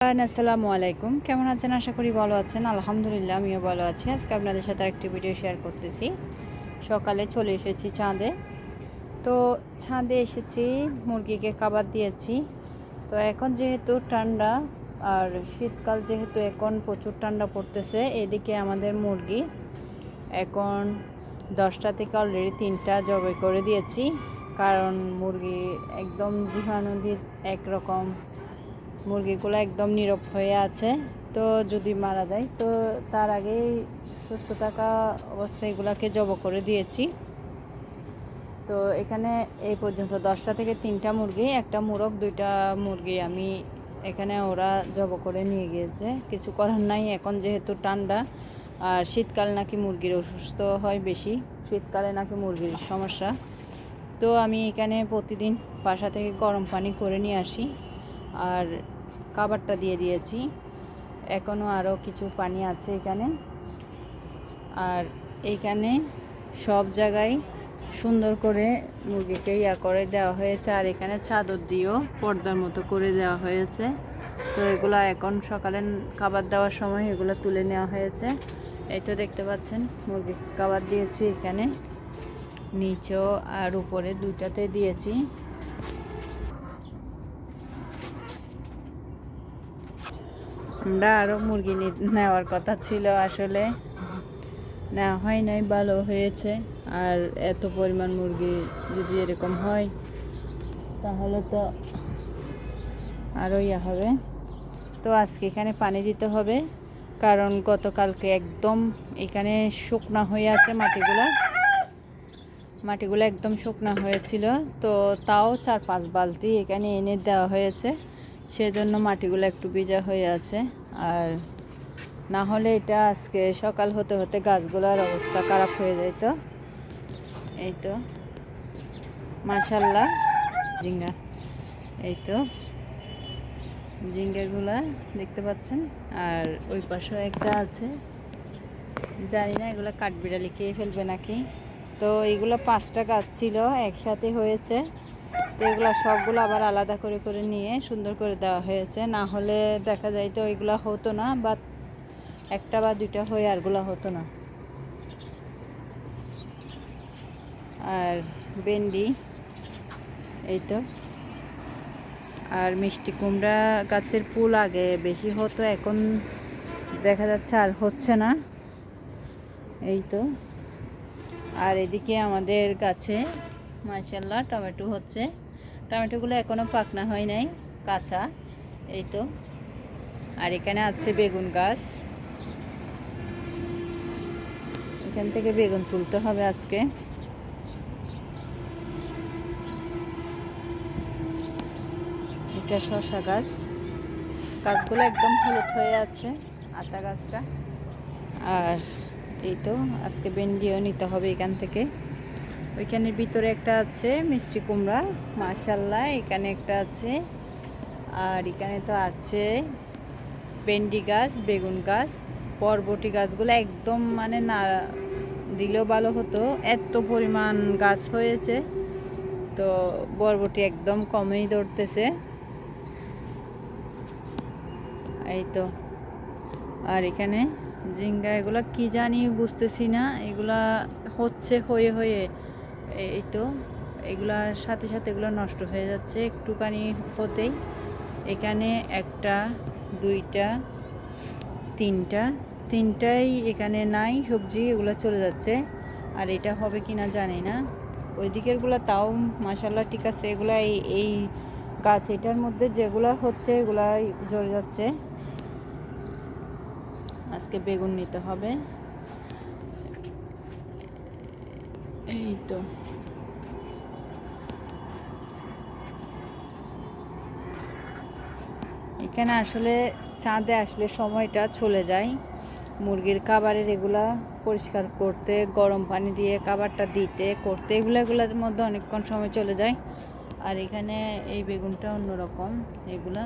আসসালামু আলাইকুম, কেমন আছেন? আশা করি ভালো আছেন। আলহামদুলিল্লাহ, আমিও ভালো আছি। আজকে আপনাদের সাথে আরেকটি ভিডিও শেয়ার করতেছি। সকালে চলে এসেছি ছাদে। তো ছাদে এসেছি, মুরগিকে খাবার দিয়েছি। তো এখন যেহেতু ঠান্ডা, আর শীতকাল যেহেতু এখন প্রচুর ঠান্ডা পড়তেছে, এদিকে আমাদের মুরগি এখন 10টা থেকে অলরেডি 3টা জবাই করে দিয়েছি। কারণ মুরগি একদম জীবাণুদের একরকম, মুরগিগুলো একদম নীরব হয়ে আছে। তো যদি মারা যায় তো তার আগেই সুস্থ থাকা অবস্থায় এগুলাকে জব করে দিয়েছি। তো এখানে এই পর্যন্ত 10টা থেকে 3টা মুরগি, একটা মোরগ, 2টা মুরগি আমি এখানে ওরা জব করে নিয়ে গিয়েছে। কিছু করার নাই, এখন যেহেতু ঠান্ডা আর শীতকাল নাকি মুরগির অসুস্থ হয় বেশি, শীতকালে নাকি মুরগির সমস্যা। তো আমি এখানে প্রতিদিন বাসা থেকে গরম পানি করে নিয়ে আসি আর খাবারটা দিয়ে দিয়েছি। এখনও আরও কিছু পানি আছে এখানে। আর এইখানে সব জায়গায় সুন্দর করে মুরগিকে করে দেওয়া হয়েছে, আর এখানে চাদর দিয়েও পর্দার মতো করে দেওয়া হয়েছে। তো এগুলো এখন সকালে খাবার দেওয়ার সময় এগুলো তুলে নেওয়া হয়েছে। এই তো দেখতে পাচ্ছেন মুরগি খাবার দিয়েছি এখানে, নিচেও আর উপরে দুটাতে দিয়েছি। আমরা আরও মুরগি নেওয়ার কথা ছিল, আসলে নেওয়া হয় নাই, ভালো হয়েছে। আর এত পরিমাণ মুরগি যদি এরকম হয় তাহলে তো আরও হবে। তো আজকে এখানে পানি দিতে হবে, কারণ গতকালকে একদম এখানে শুকনা হয়ে আছে মাটিগুলো একদম শুকনা হয়েছিল। তো তাও 4-5 বালতি এখানে এনে দেওয়া হয়েছে, সেজন্য মাটিগুলো একটু ভিজা হয়ে আছে। আর না হলে এটা আজকে সকাল হতে হতে গাছগুলোর অবস্থা খারাপ হয়ে যেত। এই তো মাশাআল্লাহ ঝিঙ্গা, এই তো ঝিঙ্গাগুলা দেখতে পাচ্ছেন। আর ওই পাশেও একটা আছে, জানি না এগুলো কাঠবিড়ালি খেয়ে ফেলবে নাকি। তো এইগুলো 5টা গাছ ছিল, একসাথে হয়েছে। তো এগুলো সবগুলো আবার আলাদা করে করে নিয়ে সুন্দর করে দেওয়া হয়েছে, না হলে দেখা যায় তো এগুলো হতো না, বা 1টা বা 2টা হয়ে আরগুলো হতো না। আর ভেন্ডি, এই তো। আর মিষ্টি কুমড়া গাছের ফুল আগে বেশি হতো, এখন দেখা যাচ্ছে আর হচ্ছে না। এই তো। আর এদিকে আমাদের গাছে মাশাআল্লাহ টমেটো হচ্ছে। টমেটোগুলো এখনও পাকনা হয় নাই, কাঁচা। এই তো। আর এখানে আছে বেগুন গাছ, এখান থেকে বেগুন তুলতে হবে আজকে। এটা শসা গাছ, গাছগুলো একদম হলুদ হয়ে আছে, আতা গাছটা। আর এই তো আজকে ভেন্ডিও নিতে হবে এখান থেকে। ওইখানের ভিতরে একটা আছে মিষ্টি কুমড়া, মাশাআল্লাহ এখানে একটা আছে। আর এখানে তো আছে ভেন্ডি গাছ, বেগুন গাছ, বরবটি গাছগুলো একদম মানে না দিলেও ভালো হতো, এত পরিমাণ গাছ হয়েছে। তো বরবটি একদম কমেই ধরতেছে। এই তো। আর এখানে ঝিঙ্গা, এগুলো কি জানি বুঝতেছি না, এগুলা হচ্ছে হয়ে হয়ে, এই তো এগুলার সাথে সাথে এগুলো নষ্ট হয়ে যাচ্ছে একটুখানি হতেই। এখানে 1টা 2টা 3টাই এখানে নাই সবজি, এগুলো চলে যাচ্ছে। আর এটা হবে কি না জানি না। ওই দিকেরগুলো তাও মাশাআল্লাহ ঠিক আছে, এগুলা এই গাছ এটার মধ্যে যেগুলা হচ্ছে এগুলাই জ্বরে যাচ্ছে। আজকে বেগুন নিতে হবে। এই তো। এখানে আসলে চাঁদে আসলে সময়টা চলে যায়, মুরগির খাবারের এগুলা পরিষ্কার করতে, গরম পানি দিয়ে খাবারটা দিতে করতে, এগুলোর মধ্যে অনেকক্ষণ সময় চলে যায়। আর এখানে এই বেগুনটা অন্যরকম, এগুলা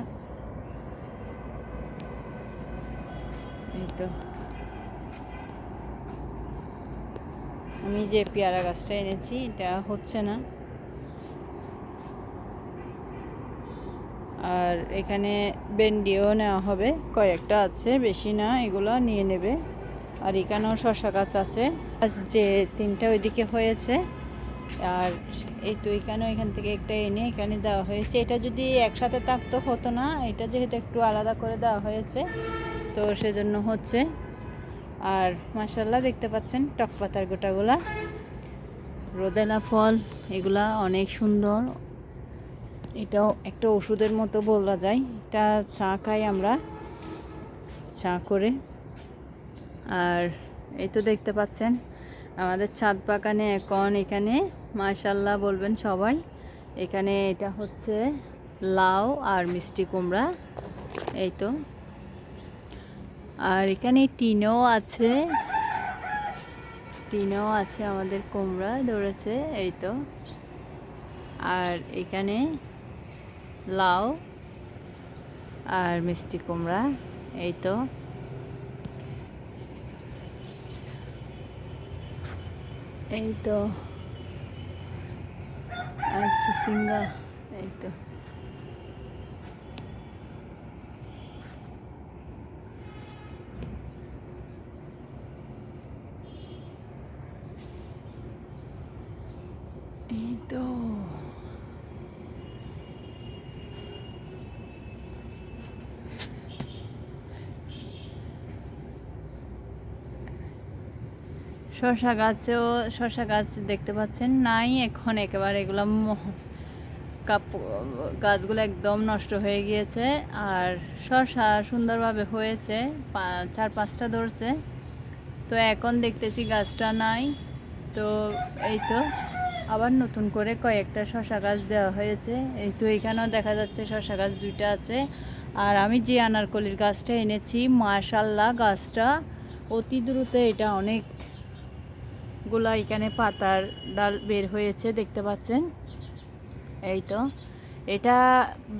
এই তো। আমি যে পেয়ারা গাছটা এনেছি এটা হচ্ছে না। আর এখানে ভেন্ডিও নেওয়া হবে, কয়েকটা আছে, বেশি না, এগুলো নিয়ে নেবে। আর এখানেও শসা গাছ আছে, আজ যে 3টা ওইদিকে হয়েছে। আর এই তো এখান থেকে একটা এনে এখানে দেওয়া হয়েছে। এটা যদি একসাথে থাকতো হতো না, এটা যেহেতু একটু আলাদা করে দেওয়া হয়েছে তো সেজন্য হচ্ছে। আর মাশাআল্লাহ দেখতে পাচ্ছেন টক পাতার গোটাগুলা, রোদেলা ফল, এগুলা অনেক সুন্দর। এটাও একটা ওষুধের মতো বলা যায়। এটা চা খাই আমরা, চা করে। আর এই তো দেখতে পাচ্ছেন আমাদের ছাদ বাগানে এখন এখানে মাশাআল্লাহ বলবেন সবাই। এখানে এটা হচ্ছে লাউ আর মিষ্টি কুমড়া, এই তো। আর এখানে টিনও আছে, আমাদের কুমড়া ধরেছে, এই তো। আর এখানে লাউ আর মিষ্টি কুমড়া, এই তো। এই তো আর সিঙ্গা, এই তো। এই তো শসা গাছ দেখতে পাচ্ছেন নাই এখন, একেবারে এগুলো গাছগুলো একদম নষ্ট হয়ে গিয়েছে। আর শসা সুন্দরভাবে হয়েছে, 4-5টা ধরছে। তো এখন দেখতেছি গাছটা নাই। তো এই তো আবার নতুন করে কয়েকটা শসা গাছ দেওয়া হয়েছে। এই তো এখানেও দেখা যাচ্ছে শসা গাছ 2টা আছে। আর আমি যে আনারকলির গাছটা এনেছি, মাশাআল্লাহ গাছটা অতি দ্রুত, এটা অনেকগুলা এখানে পাতার ডাল বের হয়েছে, দেখতে পাচ্ছেন। এই তো এটা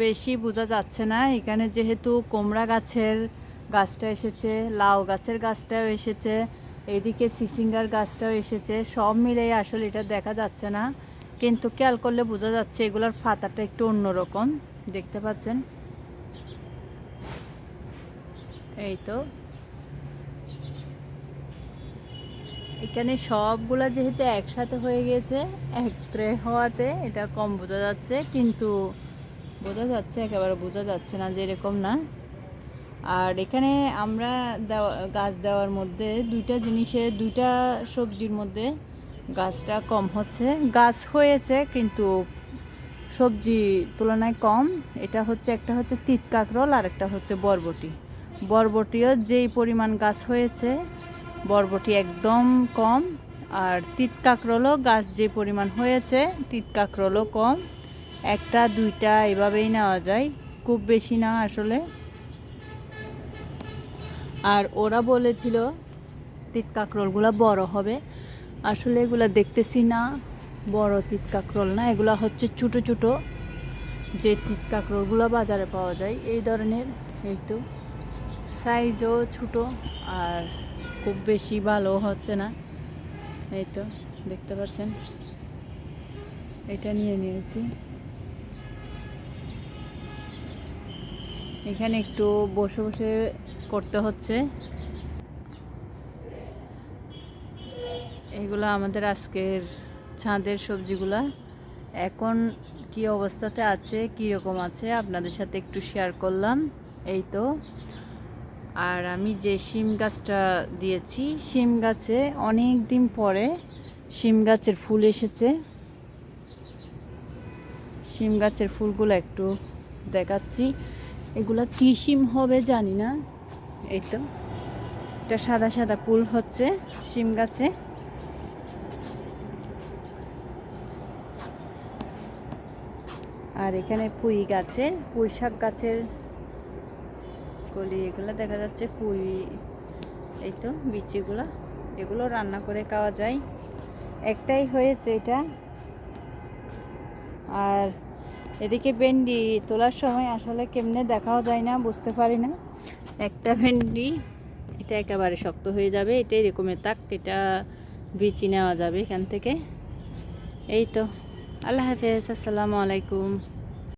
বেশি বোঝা যাচ্ছে না, এখানে যেহেতু কুমড়া গাছের গাছটা এসেছে, লাউ গাছের গাছটাও এসেছে, এদিকে সিসিঙ্গার গাছটাও এসেছে, সব মিলেই আসলে এটা দেখা যাচ্ছে না, কিন্তু খেয়াল করলে বোঝা যাচ্ছে এগুলোর পাতাটা একটু অন্যরকম, দেখতে পাচ্ছেন। এই তো এখানে সবগুলা যেহেতু একসাথে হয়ে গেছে, এক ট্রে হওয়াতে এটা কম বোঝা যাচ্ছে, কিন্তু বোঝা যাচ্ছে, একেবারে বোঝা যাচ্ছে না যে এরকম না। আর এখানে আমরা গাছ দেওয়ার মধ্যে 2টা সবজির মধ্যে গাছটা কম হচ্ছে, গাছ হয়েছে কিন্তু সবজি তুলনায় কম। এটা হচ্ছে, একটা হচ্ছে তিত কাঁকরোল আর একটা হচ্ছে বরবটি। বরবটিও যেই পরিমাণ গাছ হয়েছে, বরবটি একদম কম। আর তিত কাঁকরোলও গাছ যে পরিমাণ হয়েছে, তিত কাঁকরোলও কম। 1-2টা এভাবেই নেওয়া যায়, খুব বেশি না আসলে। আর ওরা বলেছিল তিত কাঁকরোলগুলো বড় হবে, আসলে এগুলা দেখতেছি না বড় তিত কাঁকরোল না, এগুলা হচ্ছে ছোটো ছোটো যে তিত কাঁকরোলগুলো বাজারে পাওয়া যায়, এই ধরনের। এই তো সাইজও ছোটো, আর খুব বেশি ভালো হচ্ছে না। এই তো দেখতে পাচ্ছেন, এটা নিয়ে নিয়েছি। এখানে একটু বসে বসে করতে হচ্ছে। এগুলো আমাদের আজকের ছাদের সবজিগুলা, এখন কি অবস্থাতে আছে, কি রকম আছে আপনাদের সাথে একটু শেয়ার করলাম। এই তো। আর আমি যে শিম গাছটা দিয়েছি, শিম গাছে অনেক দিন পরে শিম গাছের ফুল এসেছে। শিম গাছের ফুলগুলো একটু দেখাচ্ছি, এগুলা কি শিম হবে জানি না। এই তো এটা সাদা সাদা ফুল হচ্ছে শিম গাছে। আর এখানে পুঁই শাক গাছের কলি, এগুলো দেখা যাচ্ছে পুঁই। এই তো বিচিগুলা, এগুলো রান্না করে খাওয়া যায়। একটাই হয়েছে এটা। আর এদিকে ভেন্ডি তোলার সময় আসলে কেমনে দেখাও যায় না, বুঝতে পারি না। একটা ভেন্ডি, এটা একেবারে শক্ত হয়ে যাবে, এটা এরকমের তাক, এটা বিচি নেওয়া যাবে এখান থেকে। এই তো, আল্লাহ হাফেজ, আসসালামু আলাইকুম।